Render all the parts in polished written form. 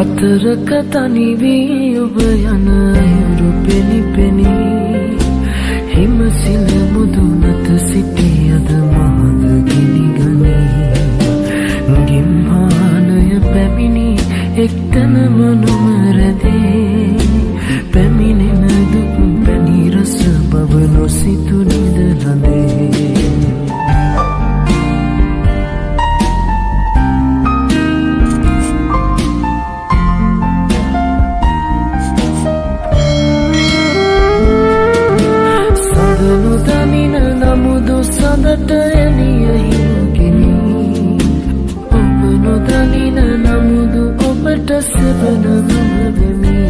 කතරක තනි වී ඔබ යන අයුරු පෙනි පෙනි හිමසිල මුදුනට සිටියද මහද ගිනි ගනී ගිම්හානය පැමිණි එක්තැනම නොමරදේ පැමිණෙන දුක් පැණි රස බව නොසිතු නිදලඳේ සඳට එළිය හිමිගිනි ඔබ නොදනින නමුදු ඔබට සෙවන මම වෙමි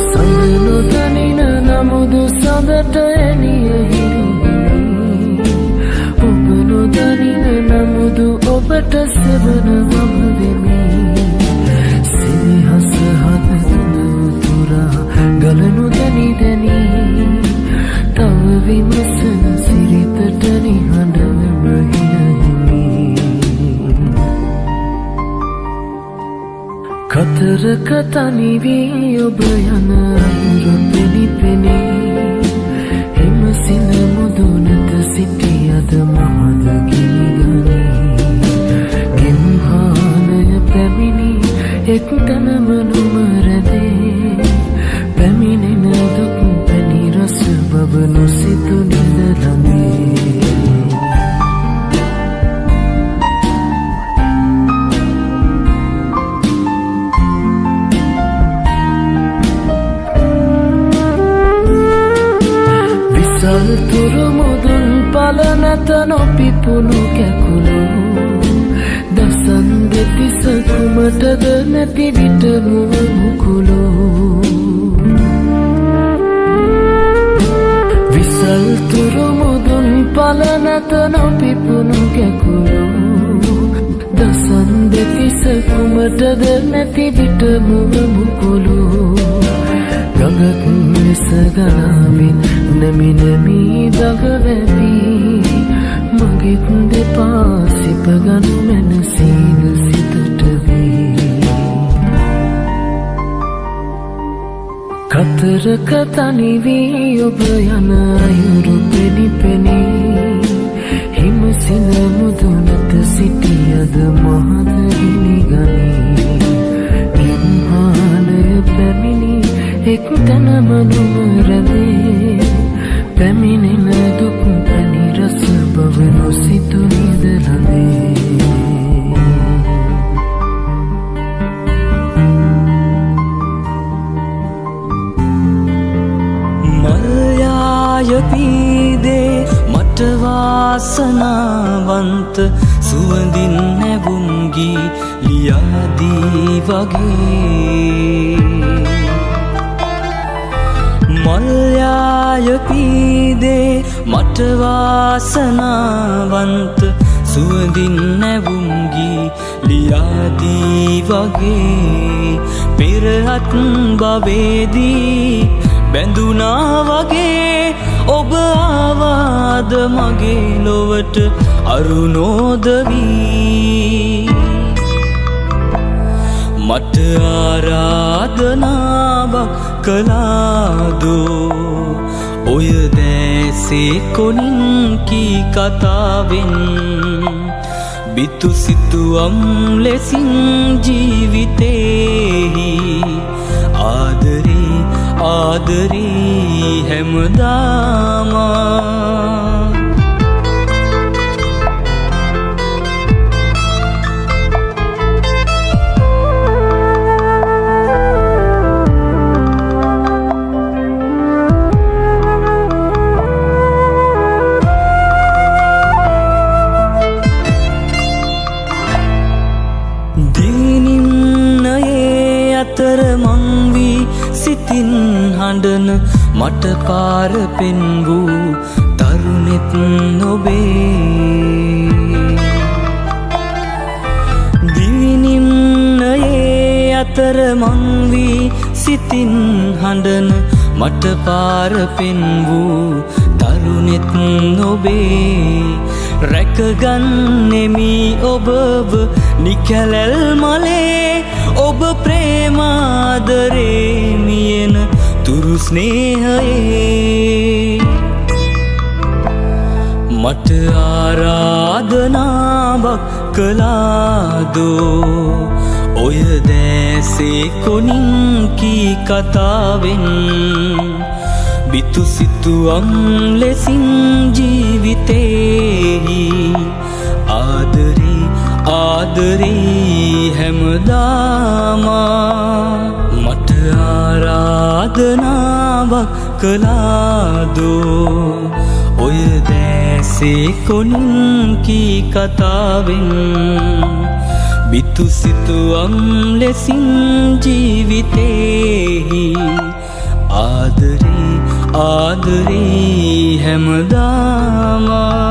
සඳ නොදනින නමුදු සඳට එළිය හිමිගිනි ඔබ නොදනින නමුදු ඔබට සෙවන මම වෙමි සිහිහස හද තුරා ගලනු දැනි දැනි තව විමසන සිරිතට නිහඬව හිනහිමි කතරක තනි වී ඔබ යන අයුරු පෙනි පෙනි හිමසිල මුදුනට සිටියද මහද ගිනි ගනී ගිම්හානය පැමිණි එක්තැනම නොමරදේ පැමිණෙන දුක් පැණි රස බව නොසිතු නිදලඳේ විසල් තුරු මුදුන් පල නැත නොපිපුණු කැකුළු දසන් දෙතිස කුමටද නැති විට මුව මුකුළු විසල් තුරු මුදුන් පල නැත නොපිපුණු කැකුළු දසන් දෙතිස කුමටද නැති විට මුව මුකුළු ගඟක් ලෙස ගලාවින් නැමි නැමි දගවැවි මගෙත් දෙපා සිපගනු මැනසීන සිතට වී කතරක තනි වී ඔබ යන අයුරු පෙනි පෙනි හිමසිල මුදුනට සිටියද මහද ගිනි ගනී ගිම්හානය පැමිණි එක්තැනම නොමරදේ පැමිණෙන දුක් පැණි රස බව නොසිතු නිදලඳේ පීදේ මට වාසනාවන්ත සුවඳින් නැවුම් ගී ලියාදී වගේ මල්යාය පීදේ මට වාසනාවන්ත සුවඳින් නැවුම් ගී ලියාදී වගේ පෙරහත් භවේදී බැඳුනා වගේ ඔබ ආවාද මගේ ලොවට අරුණෝදවී මට ආරාධනාවක් කළාදෝ ඔය දැසේ කොනින් කී කතාවෙන් බිතු සිතුවම් ලෙසින් ජීවිතේහි ආදරේ ආදරේ හැමදාමා දිනින්නයේ අතර මං වී සිතින් හඬන මට පාර පෙන් වූ තරුණෙත් නොබේ දිවිනිම්නයේ අතර මං වී සිතින් හඬන මට පාර පෙන් වූ තරුණෙත් නොබේ රැකගන්නෙමි ඔබව නිකැලැල් මලේ ඔබ ප්‍රේමාදරේ මියන තුරු ස්නේහයේ මට ආරාධනාවක් කළාදෝ ඔය දැසේ කොනින් කී කතාවෙන් බිතු සිතුවම් ලෙසින් ජීවිතේහි ආදරේ ආදරේ හැමදාමා මට ආරාධනාවක් කළාදෝ ඔය දැසේ කොනින් කී කතාවෙන් බිතු සිතුවම් ලෙසින් ජීවිතේහි ආදරේ ආදරේ හැමදාමා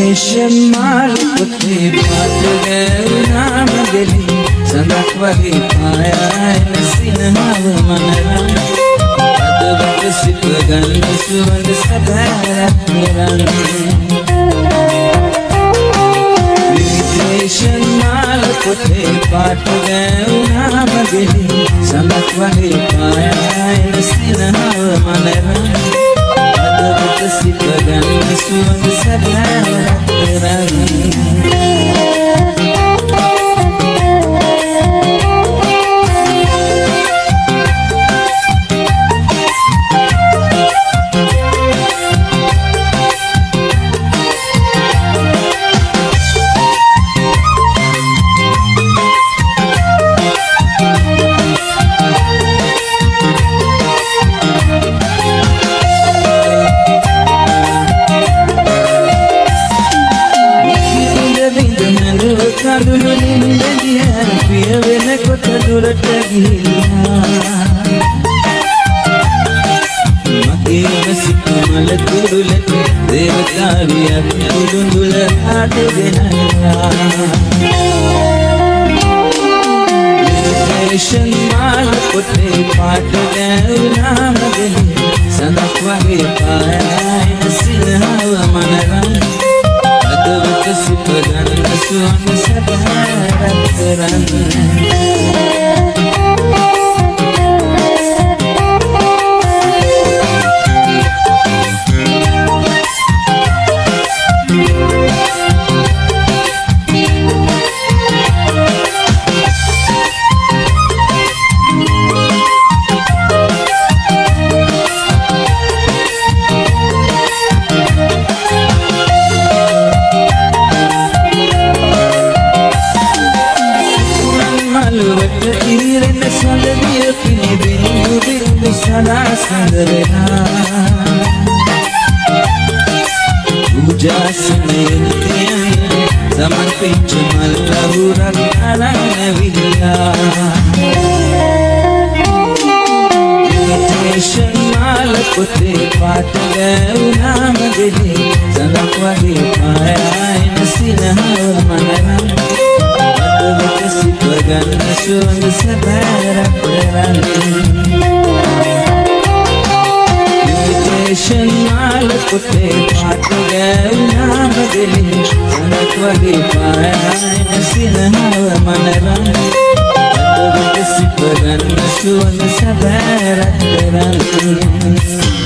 Invitation මාළුපොතේ පාට ගෑවුනා මගලි සඳක් වගේ පායන සිනහව මනරම් අදවට සිප ගන්න සුවඳ සැබෑරක් කරන්න Invitation මාළුපොතේ පාට ගෑවුනා මගලි සඳක් වගේ පායන සිනහව මනරම් අදවට සිප ගන්න සුවඳ සැබෑරක් කරන්න කඳුළුලින් බැඳිය පිය වෙනකොට දුරට ගිහිල්ලා මගේ වසිත මල කුරුලට දේවතාවියක් උඩුඳුල ආදගෙනලා Invitation මාළුපොතේ පාට ගෑවුනා මගලි සඳක් වගේ පායන සිනහව මනරම් අදවට සිප ගන්න සුවඳ සැබෑරක් කරන්න ඉරෙන සඳදිය පිණි බින්දු බින්දු සදා සඳරනා පූජාසනයෙන් තියන්නේ සමන් පිච්ච මල් ලහුරක් අරන්නවිල්ලා Invitation මාළුපොතේ පාට ගෑවුනා මගලි සඳක් වගේ පායන සිනහව මනරම් අදවට සිප ගන්න සුවඳ සැබෑරක් කරන්න Invitation මාළුපොතේ පාට ගෑවුනා මගලි සඳක් වගේ පායන සිනහව මනරම් අදවට සිප ගන්න සුවඳ සැබෑරක් කරන්න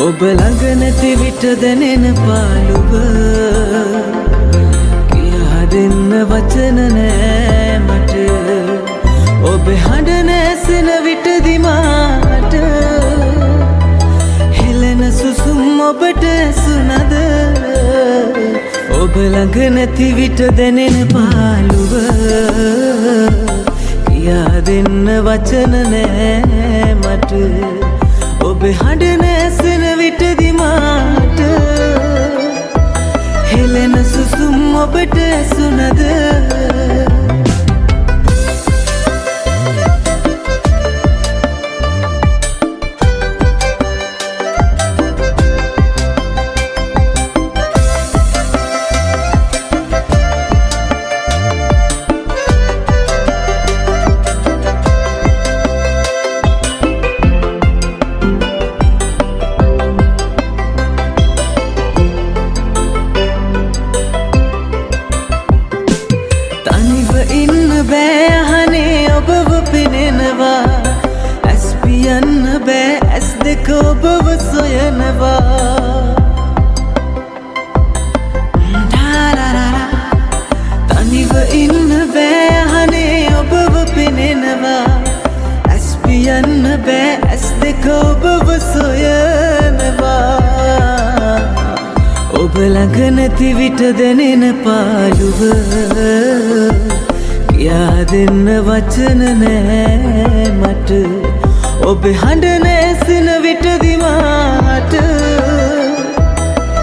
ඔබ ළඟ නැති විට දැනෙන පාළුව කියා දෙන්න වචන නෑ මට ඔබ හඬ නැසෙන විට දිමාට හෙළෙන සුසුම් ඔබට ඇසුනද ඔබ ළඟ නැති විට දැනෙන පාළුව කියා දෙන්න වචන නෑ මට ඔබ හඬ නැසෙන විට දිමාට හෙළෙන සුසුම් ඔබට ඇසුනද ඔබව සොයනවා තනිව ඉන්න බෑ අහනේ ඔබව පෙනෙනවා ඇස් පියන්න බෑ ඇස් දෙක ඔබව සොයනවා ඔබ ළඟ නැති විට දැනෙන පාළුව කියා දෙන්න වචන නෑ මට ඔබේ හඬ නැසෙන විටදි මාට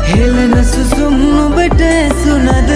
හෙළන සුසුම් නුඹට ඇසුණද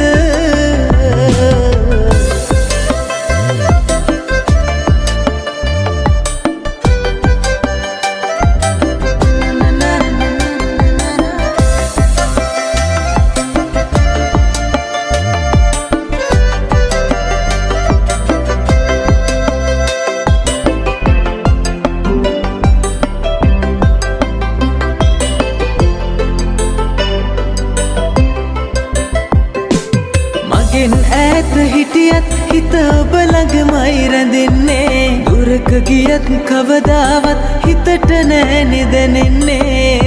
ඈත හිටියත් හිත ඔබ ළඟමයි රැඳෙන්නේ දුරක ගියත් කවදාවත් හිතට නෑ නිදැනෙන්නේ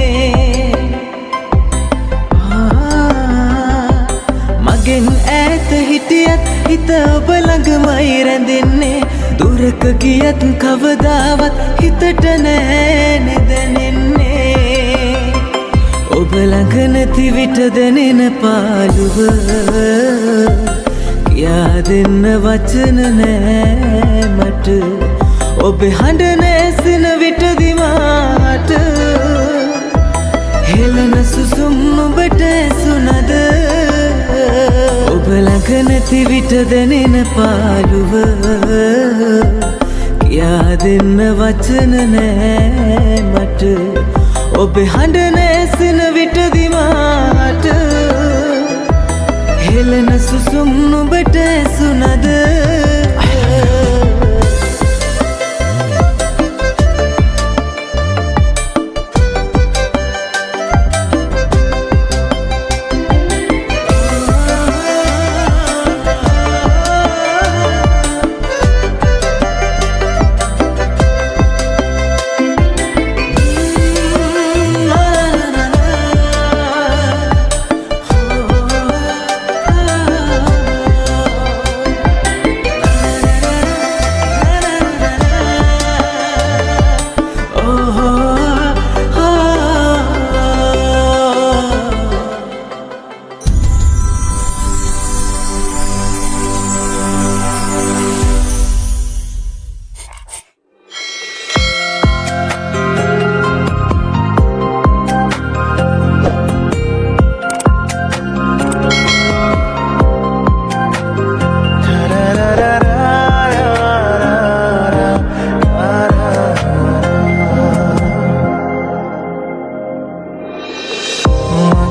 මගෙන් ඈත හිටියත් හිත ඔබ ළඟමයි රැඳෙන්නේ දුරක ගියත් කවදාවත් හිතට නෑ නිදැනෙන්නේ ඔබ ළඟ නැති විට දැනෙන පාළුව කියා දෙන්න වචන නෑ මට ඔබේ හඬ නැසෙන විටදි මාට හෙළන සුසුම් නුඹට ඇසුණද ඔබ ළඟ නැති විට දැනෙන පාළුව කියා දෙන්න වචන නෑ මට ඔබේ හඬ නැසෙන විටදි මාට හෙළන සුසුම් නුඹට ඇසුණද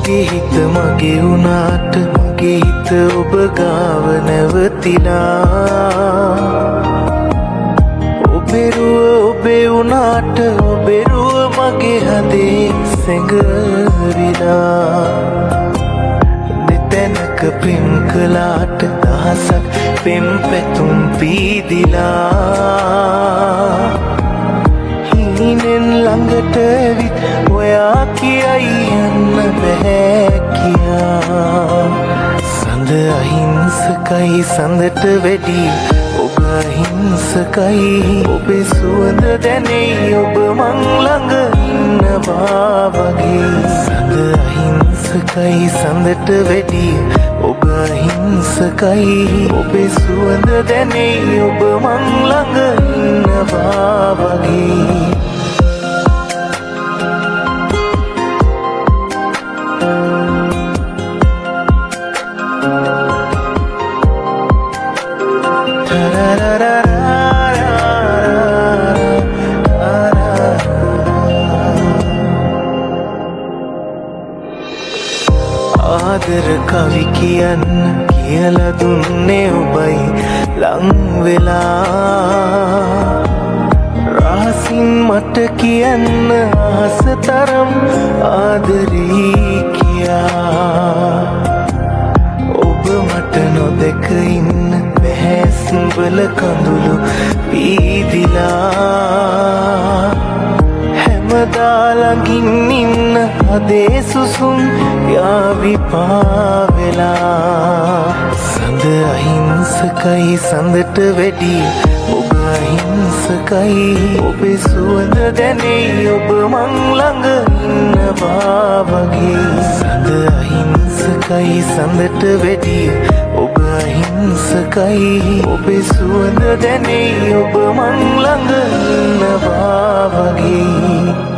මගේ හිත මගේ වුණාට මගේ හිත ඔබ ගාව නැවතිලා ඔබේ රුව ඔබේ වුණාට ඔබේ රුව මගේ හදේ සැඟවිලා දෙතැනක පෙම් කළාට දහසක් පෙම් පැතුම් පීදිලා හිනෙන් ළඟට ඇවිත් ඔයා කියයි යන්න බැහැ කියා සඳ අහිංසකයි සඳට වැඩි ඔබ අහිංසකයි ඔබේ සුවඳ දැනෙයි ඔබ මං ළඟ ඉන්නවා වගේ සඳ අහිංසකයි සඳට වැඩි ඔබ අහිංසකයි ඔබේ සුවඳ දැනෙයි ඔබ මං ළඟ ඉන්නවා වගේ ආදර කවි කියන්න කියලා දුන්නේ ඔබයි ලං වෙලා රහසින් මට කියන්න ආස තරම් ආදරී කියා ඔබ මට නොදැක ඉන්න බැහැ සුඹල කඳුළු පීදිලා හැමදා ළඟින් ඉන්න හදේ සුසුම් යාවි පාවෙලා සඳ අහිංසකයි සඳට වැඩි ඔබ අහිංසකයි ඔබේ සුවඳ දැනෙයි ඔබ මං ළඟ ඉන්නවා වගේ සඳ අහිංසකයි සඳට වැඩි ඔබ අහිංසකයි ඔබේ සුවඳ දැනේ ඔබ මං ළඟ ඉන්නවා වගේ